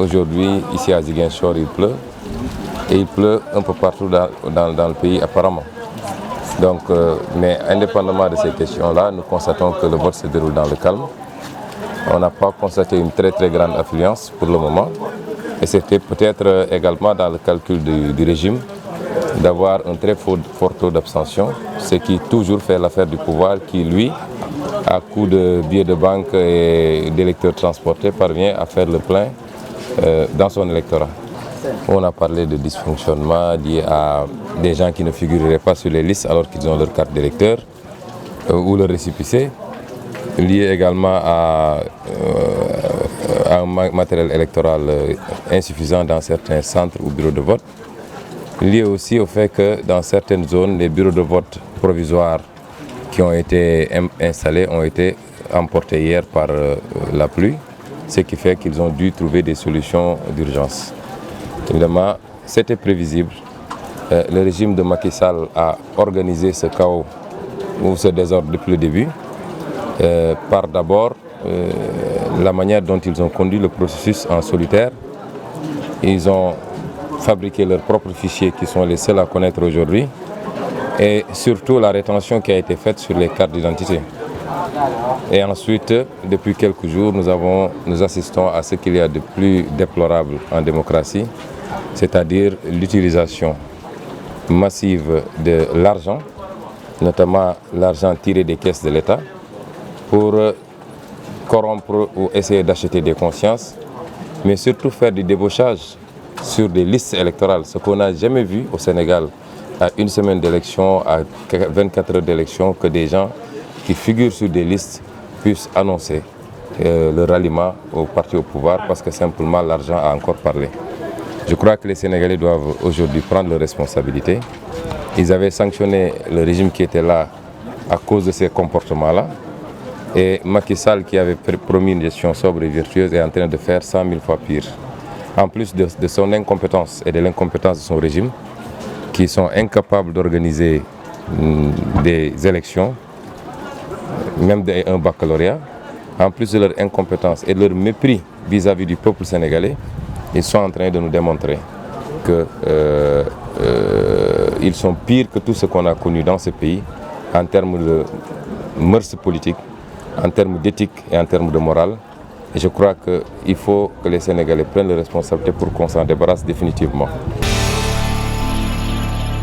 aujourd'hui, ici à Ziguinchor, il pleut. Et il pleut un peu partout dans le pays apparemment. Donc, mais indépendamment de ces questions-là, nous constatons que le vote se déroule dans le calme. On n'a pas constaté une très grande affluence pour le moment. Et c'était peut-être également dans le calcul du régime d'avoir un très fort taux d'abstention, ce qui toujours fait l'affaire du pouvoir qui, lui, à coup de billets de banque et d'électeurs transportés, parvient à faire le plein dans son électorat. On a parlé de dysfonctionnement lié à des gens qui ne figureraient pas sur les listes alors qu'ils ont leur carte d'électeur ou leur récépissé, lié également à un matériel électoral insuffisant dans certains centres ou bureaux de vote, lié aussi au fait que dans certaines zones, les bureaux de vote provisoires qui ont été installés ont été emportés hier par la pluie, ce qui fait qu'ils ont dû trouver des solutions d'urgence. Évidemment, c'était prévisible. Le régime de Macky Sall a organisé ce chaos ou ce désordre depuis le début, par d'abord la manière dont ils ont conduit le processus en solitaire. Ils ont fabriqué leurs propres fichiers qui sont les seuls à connaître aujourd'hui et surtout la rétention qui a été faite sur les cartes d'identité. Et ensuite, depuis quelques jours, nous assistons à ce qu'il y a de plus déplorable en démocratie, c'est-à-dire l'utilisation massive de l'argent, notamment l'argent tiré des caisses de l'État, pour corrompre ou essayer d'acheter des consciences, mais surtout faire du débauchage sur des listes électorales, ce qu'on n'a jamais vu au Sénégal à une semaine d'élection, à 24 heures d'élection, que des gens qui figurent sur des listes puissent annoncer le ralliement au parti au pouvoir parce que simplement l'argent a encore parlé. Je crois que les Sénégalais doivent aujourd'hui prendre leurs responsabilités. Ils avaient sanctionné le régime qui était là à cause de ces comportements-là. Et Macky Sall, qui avait promis une gestion sobre et vertueuse, est en train de faire 100 000 fois pire. En plus de son incompétence et de l'incompétence de son régime, qui sont incapables d'organiser des élections, même un baccalauréat, en plus de leur incompétence et de leur mépris vis-à-vis du peuple sénégalais, ils sont en train de nous démontrer qu'ils sont pires que tout ce qu'on a connu dans ce pays en termes de mœurs politiques, en termes d'éthique et en termes de morale. Et je crois qu'il faut que les Sénégalais prennent les responsabilités pour qu'on s'en débarrasse définitivement.